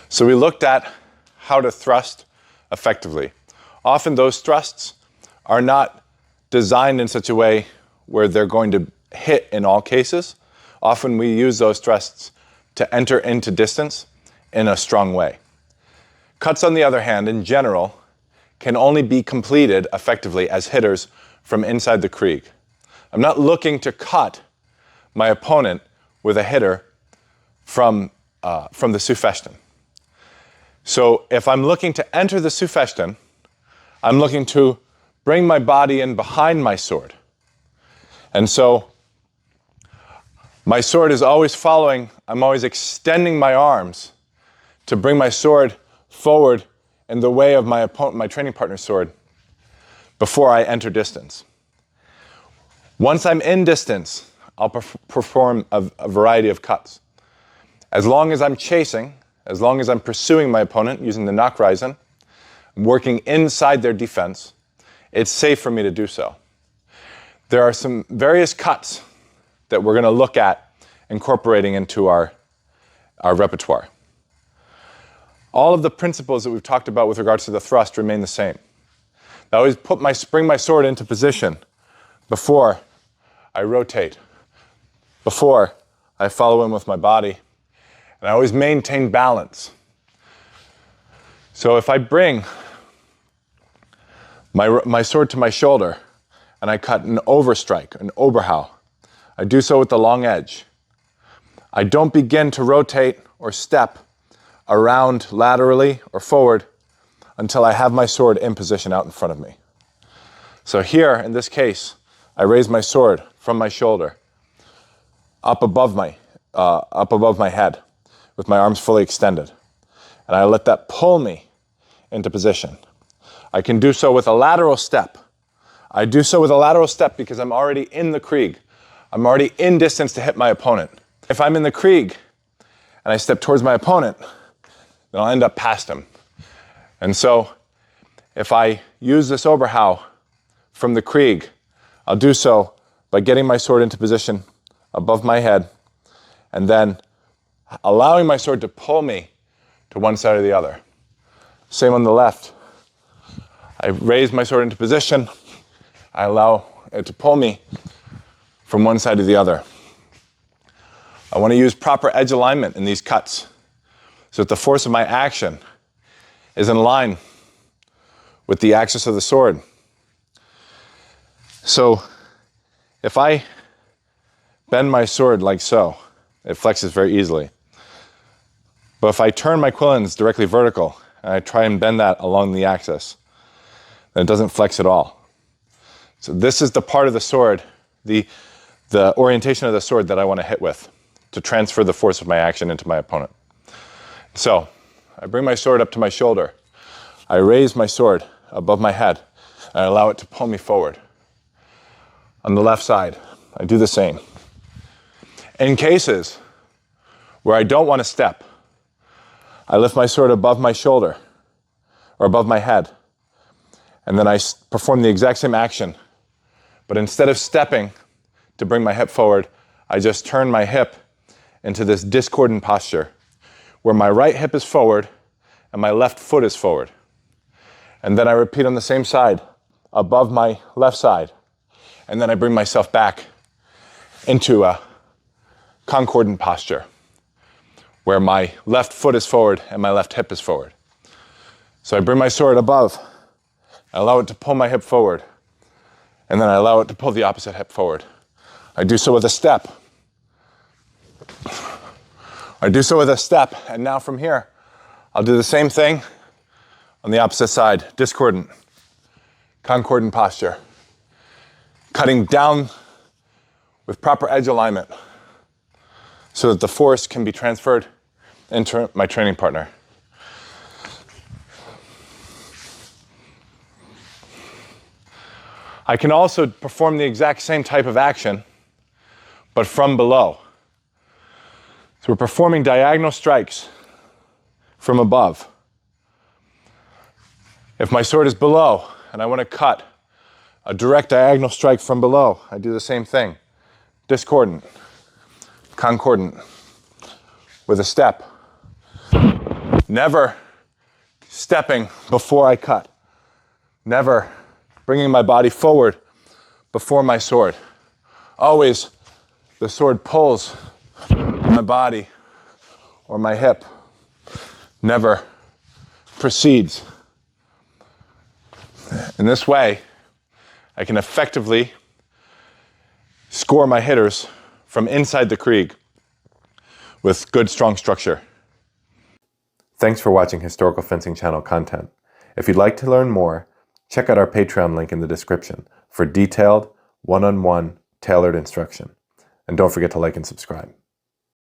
So we looked at how to thrust effectively. Often those thrusts are not designed in such a way where they're going to hit in all cases. Often we use those thrusts to enter into distance in a strong way. Cuts, on the other hand, in general, can only be completed effectively as hitters from inside the krieg. I'm not looking to cut my opponent with a hitter from the Südfechten. So if I'm looking to enter the Südfechten, I'm looking to bring my body in behind my sword. And so my sword is always following, I'm always extending my arms to bring my sword forward in the way of my opponent, my training partner's sword, before I enter distance. Once I'm in distance, I'll perform a variety of cuts. As long as I'm chasing, as long as I'm pursuing my opponent using the Nachreisen, working inside their defense, it's safe for me to do so. There are some various cuts that we're going to look at incorporating into our repertoire. All of the principles that we've talked about with regards to the thrust remain the same. I always bring my sword into position before I rotate, before I follow in with my body, and I always maintain balance. So if I bring my sword to my shoulder and I cut an overstrike, an Oberhau, I do so with the long edge. I don't begin to rotate or step around laterally or forward until I have my sword in position out in front of me. So here, in this case, I raise my sword from my shoulder up above my head with my arms fully extended. And I let that pull me into position. I can do so with a lateral step. I do so with a lateral step because I'm already in the krieg. I'm already in distance to hit my opponent. If I'm in the krieg and I step towards my opponent, then I'll end up past him. And so if I use this Oberhau from the krieg, I'll do so by getting my sword into position above my head and then allowing my sword to pull me to one side or the other. Same on the left. I raise my sword into position. I allow it to pull me from one side to the other. I want to use proper edge alignment in these cuts so that the force of my action is in line with the axis of the sword. So if I bend my sword like so, it flexes very easily. But if I turn my quillins directly vertical and I try and bend that along the axis, then it doesn't flex at all. So this is the part of the sword, the orientation of the sword that I want to hit with to transfer the force of my action into my opponent. So I bring my sword up to my shoulder. I raise my sword above my head and I allow it to pull me forward. On the left side, I do the same. In cases where I don't want to step, I lift my sword above my shoulder or above my head, and then I perform the exact same action. But instead of stepping to bring my hip forward, I just turn my hip into this discordant posture where my right hip is forward and my left foot is forward. And then I repeat on the same side, above my left side. And then I bring myself back into a concordant posture where my left foot is forward and my left hip is forward. So I bring my sword above, I allow it to pull my hip forward, and then I allow it to pull the opposite hip forward. I do so with a step. And now from here, I'll do the same thing on the opposite side, discordant, concordant posture, cutting down with proper edge alignment so that the force can be transferred into my training partner. I can also perform the exact same type of action, but from below. So we're performing diagonal strikes from above. If my sword is below and I want to cut a direct diagonal strike from below, I do the same thing. Discordant, concordant, with a step. Never stepping before I cut. Never bringing my body forward before my sword. Always the sword pulls my body or my hip. Never precedes. In this way, I can effectively score my hitters from inside the Krieg with good, strong structure. Thanks for watching Historical Fencing Channel content. If you'd like to learn more, check out our Patreon link in the description for detailed, one-on-one, tailored instruction. And don't forget to like and subscribe.